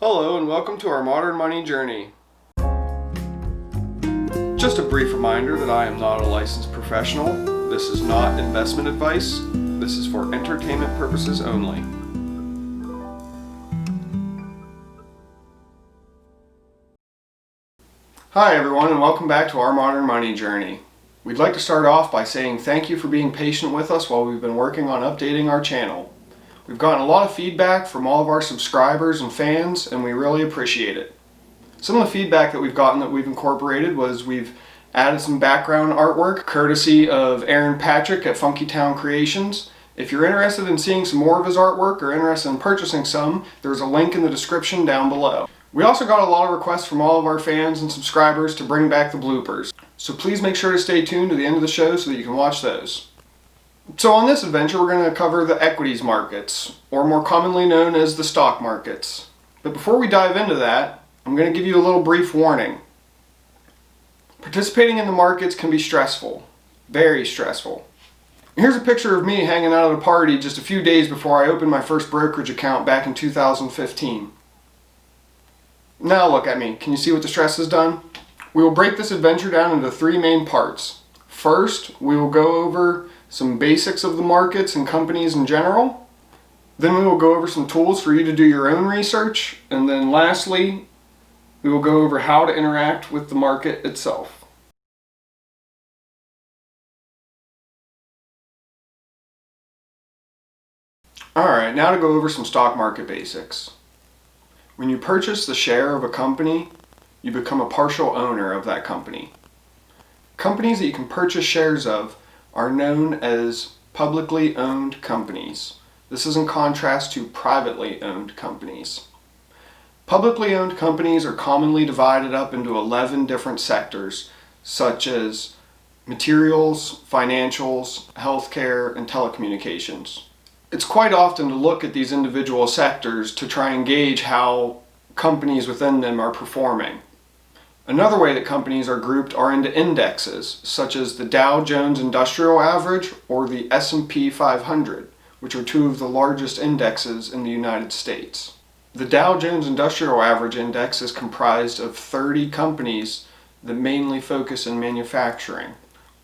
Hello and welcome to our modern money journey. Just a brief reminder that I am not a licensed professional. This is not investment advice. This is for entertainment purposes only. Hi everyone and welcome back to our modern money journey. We'd like to start off by saying thank you for being patient with us while we've been working on updating our channel. We've gotten a lot of feedback from all of our subscribers and fans, and we really appreciate it. Some of the feedback that we've gotten that we've incorporated was we've added some background artwork courtesy of Aaron Patrick at Funky Town Creations. If you're interested in seeing some more of his artwork or interested in purchasing some, there's a link in the description down below. We also got a lot of requests from all of our fans and subscribers to bring back the bloopers, so please make sure to stay tuned to the end of the show so that you can watch those. So on this adventure we're going to cover the equities markets, or more commonly known as the stock markets. But before we dive into that, I'm going to give you a little brief warning. Participating in the markets can be stressful, very stressful. Here's a picture of me hanging out at a party just a few days before I opened my first brokerage account back in 2015. Now look at me, can you see what the stress has done? We will break this adventure down into three main parts. First, we will go over some basics of the markets and companies in general. Then we will go over some tools for you to do your own research. And then lastly, we will go over how to interact with the market itself. Alright, now to go over some stock market basics. When you purchase the share of a company, you become a partial owner of that company. Companies that you can purchase shares of are known as publicly owned companies. This is in contrast to privately owned companies. Publicly owned companies are commonly divided up into 11 different sectors, such as materials, financials, healthcare, and telecommunications. It's quite often to look at these individual sectors to try and gauge how companies within them are performing. Another way that companies are grouped are into indexes, such as the Dow Jones Industrial Average or the S&P 500, which are two of the largest indexes in the United States. The Dow Jones Industrial Average Index is comprised of 30 companies that mainly focus in manufacturing,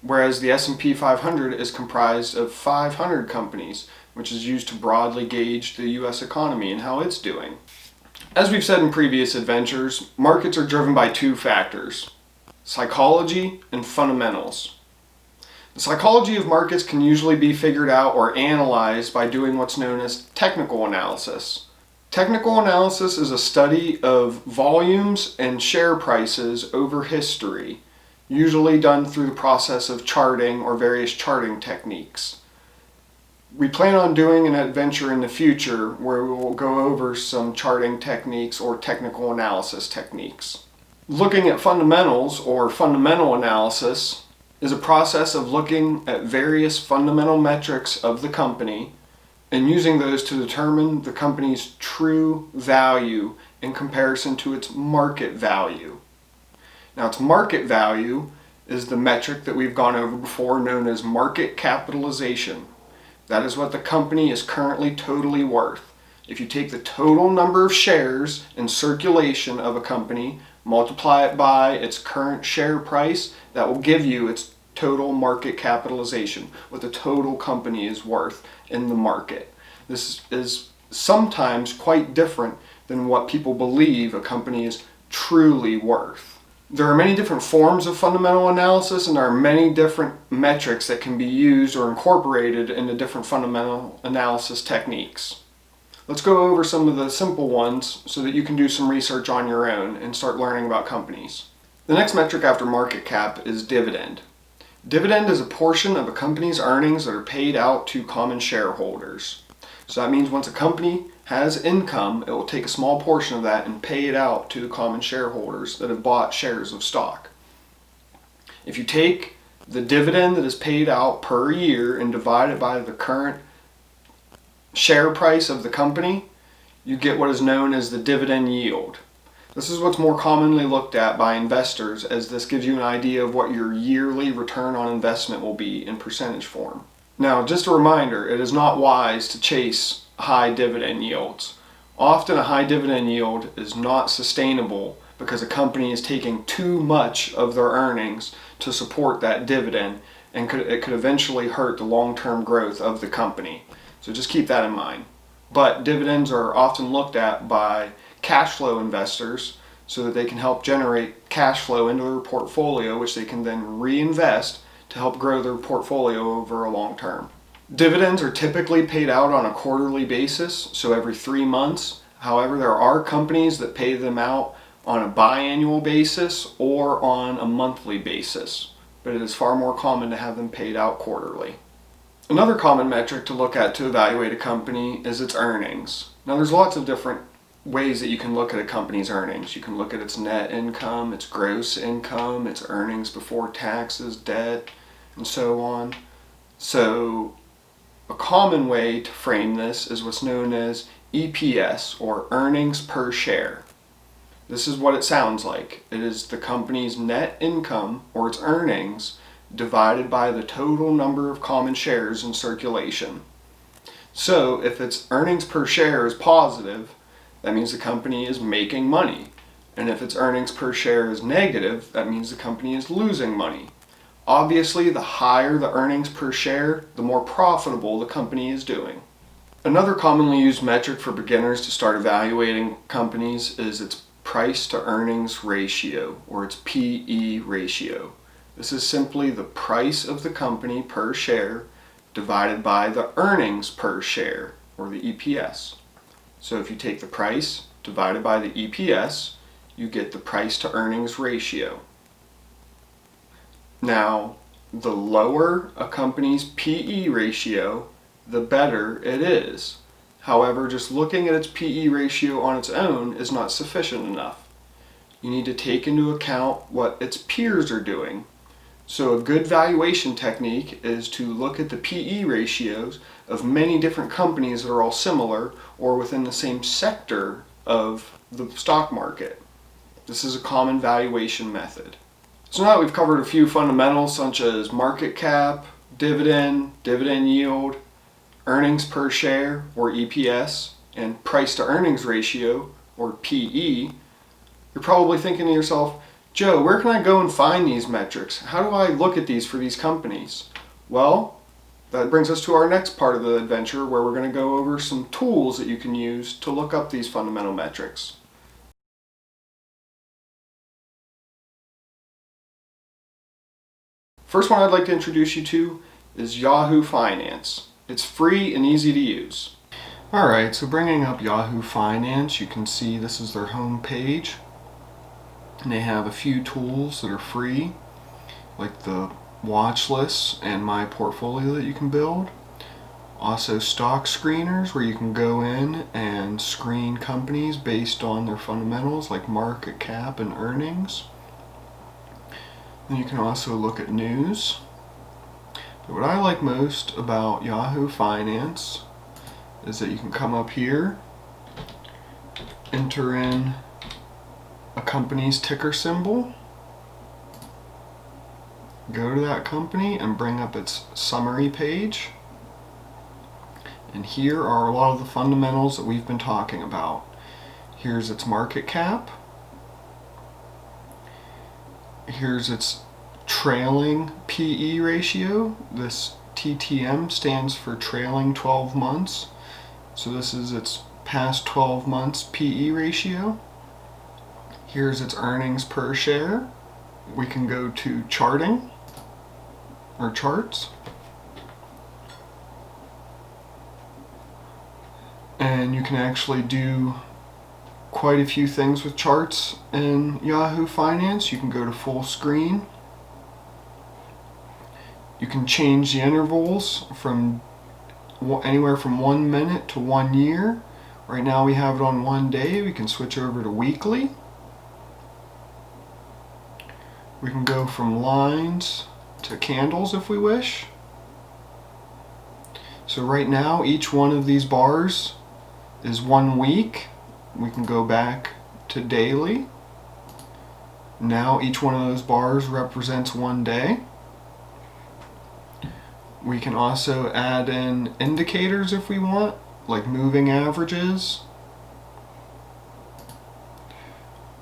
whereas the S&P 500 is comprised of 500 companies, which is used to broadly gauge the U.S. economy and how it's doing. As we've said in previous adventures, markets are driven by two factors: psychology and fundamentals. The psychology of markets can usually be figured out or analyzed by doing what's known as technical analysis. Technical analysis is a study of volumes and share prices over history, usually done through the process of charting or various charting techniques. We plan on doing an adventure in the future where we will go over some charting techniques or technical analysis techniques. Looking at fundamentals or fundamental analysis is a process of looking at various fundamental metrics of the company and using those to determine the company's true value in comparison to its market value. Now, its market value is the metric that we've gone over before, known as market capitalization. That is what the company is currently totally worth. If you take the total number of shares in circulation of a company, multiply it by its current share price, that will give you its total market capitalization, what the total company is worth in the market. This is sometimes quite different than what people believe a company is truly worth. There are many different forms of fundamental analysis, and there are many different metrics that can be used or incorporated into different fundamental analysis techniques. Let's go over some of the simple ones so that you can do some research on your own and start learning about companies. The next metric after market cap is dividend. Dividend is a portion of a company's earnings that are paid out to common shareholders. So that means once a company has income, it will take a small portion of that and pay it out to the common shareholders that have bought shares of stock. If you take the dividend that is paid out per year and divide it by the current share price of the company, you get what is known as the dividend yield. This is what's more commonly looked at by investors, as this gives you an idea of what your yearly return on investment will be in percentage form. Now, just a reminder, it is not wise to chase high dividend yields. Often a high dividend yield is not sustainable because a company is taking too much of their earnings to support that dividend, and it could eventually hurt the long-term growth of the company. So just keep that in mind. But dividends are often looked at by cash flow investors so that they can help generate cash flow into their portfolio, which they can then reinvest to help grow their portfolio over a long term. Dividends are typically paid out on a quarterly basis, so every 3 months. However, there are companies that pay them out on a biannual basis or on a monthly basis, but it is far more common to have them paid out quarterly. Another common metric to look at to evaluate a company is its earnings. Now, there's lots of different ways that you can look at a company's earnings. You can look at its net income, its gross income, its earnings before taxes, debt, and so on. So a common way to frame this is what's known as EPS, or earnings per share. This is what it sounds like. It is the company's net income, or its earnings, divided by the total number of common shares in circulation. So if its earnings per share is positive, that means the company is making money. And if its earnings per share is negative, that means the company is losing money. Obviously, the higher the earnings per share, the more profitable the company is doing. Another commonly used metric for beginners to start evaluating companies is its price to earnings ratio, or its PE ratio. This is simply the price of the company per share divided by the earnings per share, or the EPS. So if you take the price divided by the EPS, you get the price to earnings ratio. Now, the lower a company's PE ratio, the better it is. However, just looking at its PE ratio on its own is not sufficient enough. You need to take into account what its peers are doing. So a good valuation technique is to look at the PE ratios of many different companies that are all similar or within the same sector of the stock market. This is a common valuation method. So now that we've covered a few fundamentals such as market cap, dividend yield, earnings per share, or EPS, and price to earnings ratio, or PE, you're probably thinking to yourself, Joe, where can I go and find these metrics? How do I look at these for these companies? Well, that brings us to our next part of the adventure, where we're going to go over some tools that you can use to look up these fundamental metrics. First one I'd like to introduce you to is Yahoo Finance. It's free and easy to use. Alright, so bringing up Yahoo Finance, you can see this is their home page. And they have a few tools that are free, like the watch lists and my portfolio that you can build. Also stock screeners, where you can go in and screen companies based on their fundamentals like market cap and earnings. And you can also look at news. But what I like most about Yahoo Finance is that you can come up here, enter in a company's ticker symbol, go to that company and bring up its summary page. And here are a lot of the fundamentals that we've been talking about. Here's its market cap. Here's its trailing PE ratio. This TTM stands for trailing 12 months. So this is its past 12 months PE ratio. Here's its earnings per share. We can go to charting, or charts. And you can actually do quite a few things with charts in Yahoo Finance. You can go to full screen. You can change the intervals from anywhere from 1 minute to 1 year. Right now we have it on 1 day. We can switch over to weekly. We can go from lines to candles if we wish. So right now each one of these bars is 1 week. We can go back to daily. Now each one of those bars represents 1 day. We can also add in indicators if we want, like moving averages,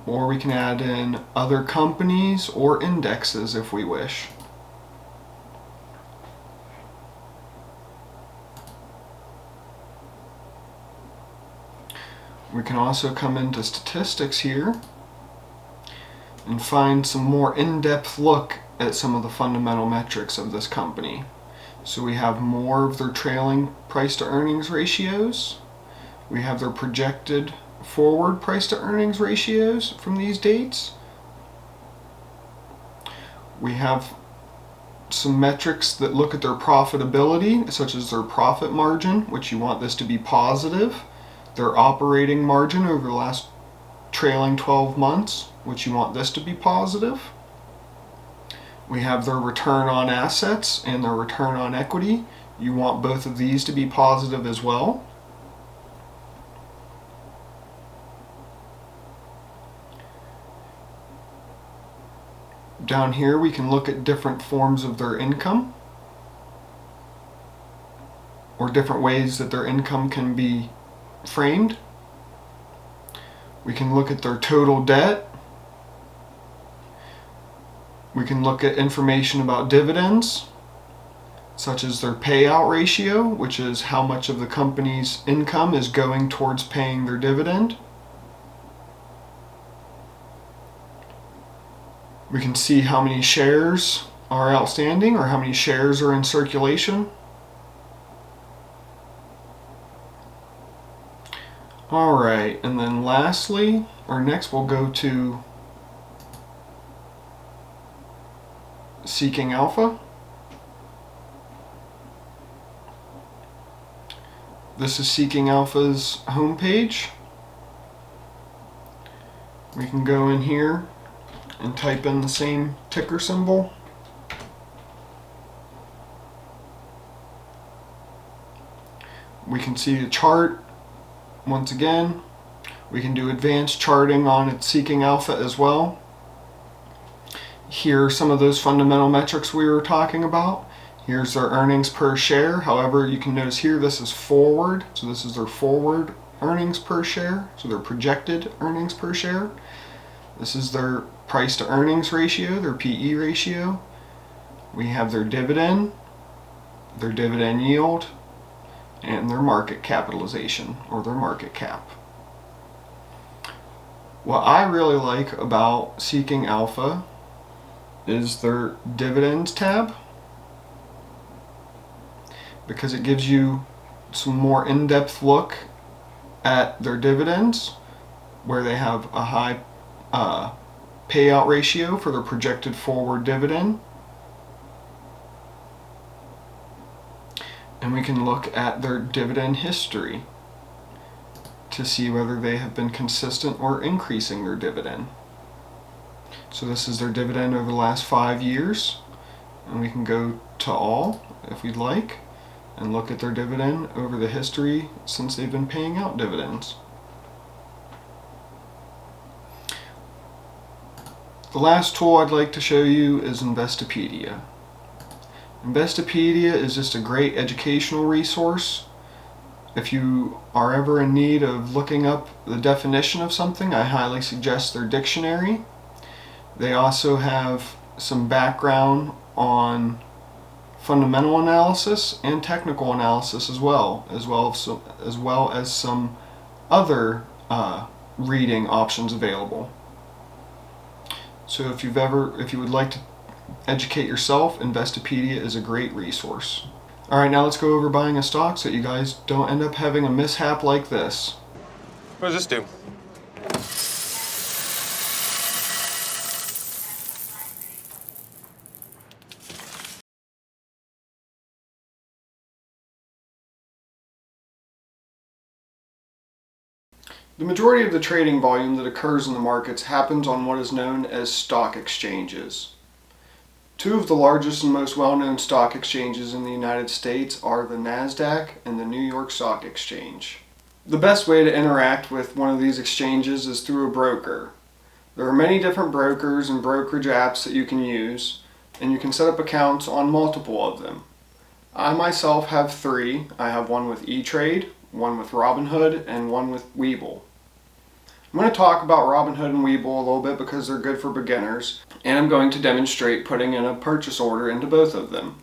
or we can add in other companies or indexes if we wish. We can also come into statistics here and find some more in-depth look at some of the fundamental metrics of this company. So we have more of their trailing price to earnings ratios. We have their projected forward price to earnings ratios from these dates. We have some metrics that look at their profitability, such as their profit margin, which you want this to be positive. Their operating margin over the last trailing 12 months, which you want this to be positive. We have their return on assets and their return on equity. You want both of these to be positive as well. Down here we can look at different forms of their income, or different ways that their income can be framed. We can look at their total debt. We can look at information about dividends, such as their payout ratio, which is how much of the company's income is going towards paying their dividend. We can see how many shares are outstanding or how many shares are in circulation. Alright, and then lastly, or next we'll go to Seeking Alpha. This is Seeking Alpha's homepage. We can go in here and type in the same ticker symbol. We can see the chart once again. We can do advanced charting on its Seeking Alpha as well. Here are some of those fundamental metrics we were talking about. Here's their earnings per share. However, you can notice here this is forward, so this is their forward earnings per share, so their projected earnings per share. This is their price to earnings ratio, their PE ratio. We have their dividend yield, and their market capitalization, or their market cap. What I really like about Seeking Alpha is their dividends tab, because it gives you some more in-depth look at their dividends, where they have a high payout ratio for their projected forward dividend. And we can look at their dividend history to see whether they have been consistent or increasing their dividend. So this is their dividend over the last 5 years, and we can go to all if we'd like and look at their dividend over the history since they've been paying out dividends. The last tool I'd like to show you is Investopedia. Investopedia is just a great educational resource. If you are ever in need of looking up the definition of something, I highly suggest their dictionary. They also have some background on fundamental analysis and technical analysis as well as some other reading options available. So if you would like to educate yourself, Investopedia is a great resource. Alright, now let's go over buying a stock so that you guys don't end up having a mishap like this. What does this do? The majority of the trading volume that occurs in the markets happens on what is known as stock exchanges. Two of the largest and most well-known stock exchanges in the United States are the NASDAQ and the New York Stock Exchange. The best way to interact with one of these exchanges is through a broker. There are many different brokers and brokerage apps that you can use, and you can set up accounts on multiple of them. I myself have 3. I have one with E-Trade, one with Robinhood, and one with Webull. I'm going to talk about Robinhood and Webull a little bit because they're good for beginners, and I'm going to demonstrate putting in a purchase order into both of them.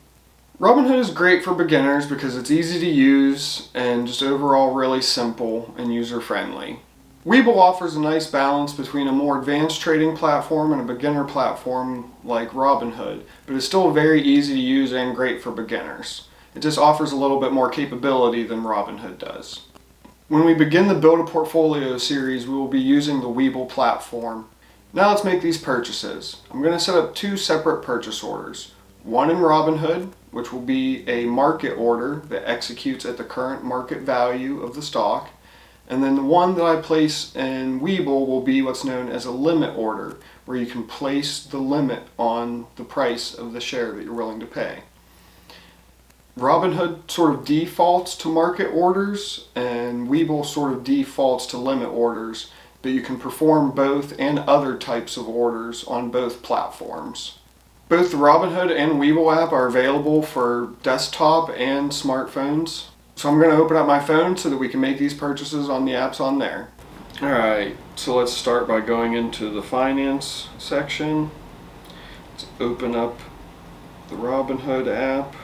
Robinhood is great for beginners because it's easy to use and just overall really simple and user-friendly. Webull offers a nice balance between a more advanced trading platform and a beginner platform like Robinhood, but it's still very easy to use and great for beginners. It just offers a little bit more capability than Robinhood does. When we begin the Build a Portfolio series, we will be using the Webull platform. Now let's make these purchases. I'm going to set up two separate purchase orders. One in Robinhood, which will be a market order that executes at the current market value of the stock. And then the one that I place in Webull will be what's known as a limit order, where you can place the limit on the price of the share that you're willing to pay. Robinhood sort of defaults to market orders, and Webull sort of defaults to limit orders, but you can perform both and other types of orders on both platforms. Both the Robinhood and Webull app are available for desktop and smartphones. So I'm going to open up my phone so that we can make these purchases on the apps on there. Alright, so let's start by going into the finance section. Let's open up the Robinhood app.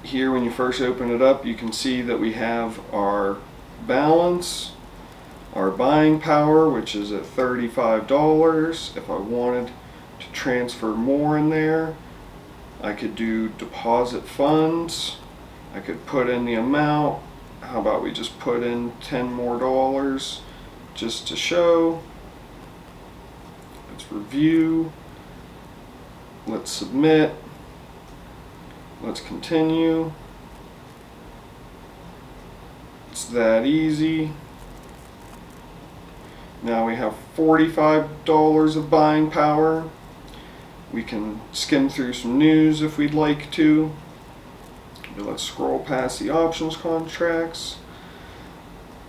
Here, when you first open it up, you can see that we have our balance, our buying power, which is at $35. If I wanted to transfer more in there, I could do deposit funds. I could put in the amount. How about we just put in $10 more just to show. Let's review. Let's submit. Let's continue. It's that easy. Now we have $45 of buying power. We can skim through some news if we'd like to. But let's scroll past the options contracts.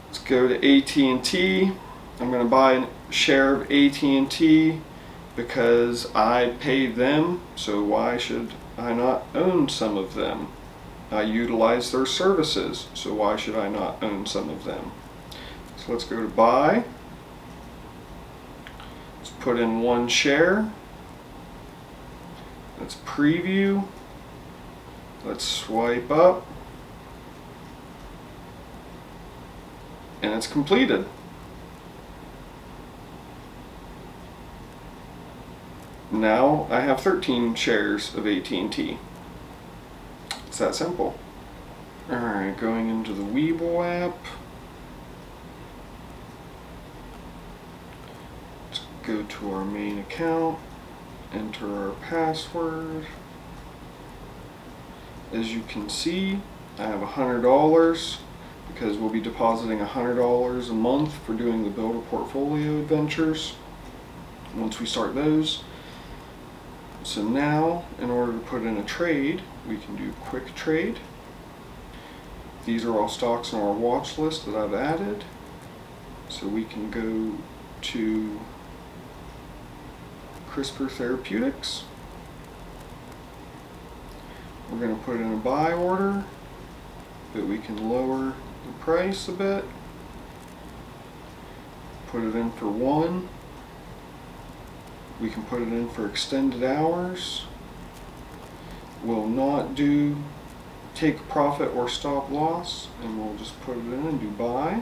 Let's go to AT&T. I'm going to buy a share of AT&T because I paid them, so why should I not own some of them? I utilize their services, so why should I not own some of them? So let's go to buy. Let's put in one share. Let's preview. Let's swipe up. And it's completed. Now I have 13 shares of AT&T. It's that simple. Alright, going into the Webull app. Let's go to our main account, enter our password. As you can see, I have $100 because we'll be depositing $100 a month for doing the Build a Portfolio adventures once we start those. So now, in order to put in a trade, we can do quick trade. These are all stocks on our watch list that I've added. So we can go to CRISPR Therapeutics. We're going to put in a buy order, but we can lower the price a bit. Put it in for 1. We can put it in for extended hours. We'll not do take profit or stop loss, and we'll just put it in and do buy.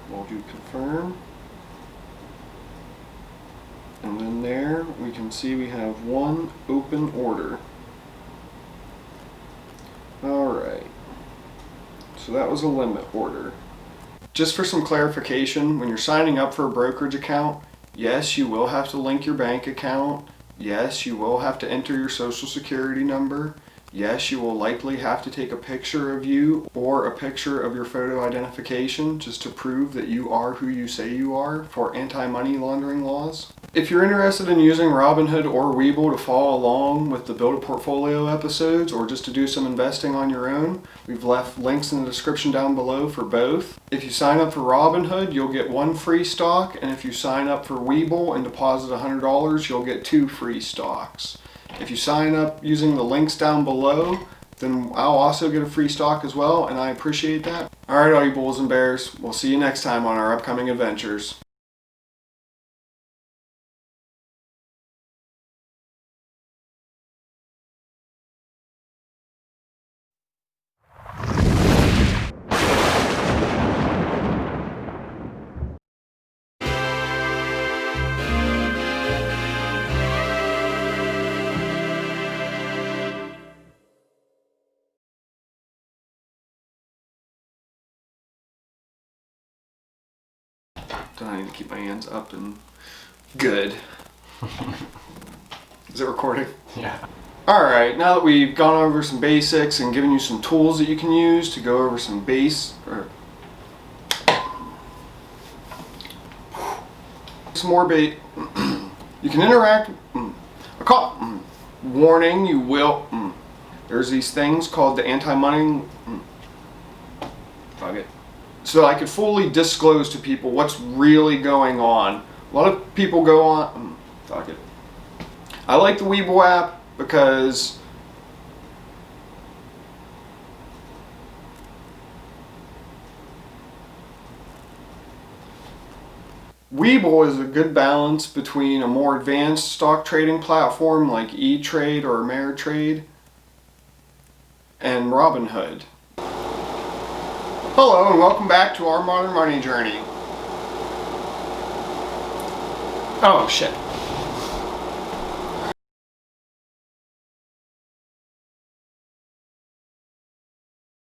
We'll do confirm. And then there we can see we have one open order. Alright, so that was a limit order. Just for some clarification, when you're signing up for a brokerage account, yes, you will have to link your bank account. Yes, you will have to enter your social security number. Yes, you will likely have to take a picture of you or a picture of your photo identification just to prove that you are who you say you are for anti-money laundering laws. If you're interested in using Robinhood or Webull to follow along with the Build a Portfolio episodes or just to do some investing on your own, we've left links in the description down below for both. If you sign up for Robinhood, you'll get 1 free stock, and if you sign up for Webull and deposit $100, you'll get 2 free stocks. If you sign up using the links down below, then I'll also get a free stock as well, and I appreciate that. Alright, all you bulls and bears, we'll see you next time on our upcoming adventures. Don't I need to keep my hands up and good. Is it recording? Yeah. Alright, now that we've gone over some basics and given you some tools that you can use to go over some some more you can interact. A call. Warning, you will. There's these things called the anti-money. Fuck it. So I could fully disclose to people what's really going on. A lot of people go on. Fuck it. I like the Webull app because Webull is a good balance between a more advanced stock trading platform like E-Trade or Ameritrade and Robinhood. Hello and welcome back to our modern money journey. Oh shit.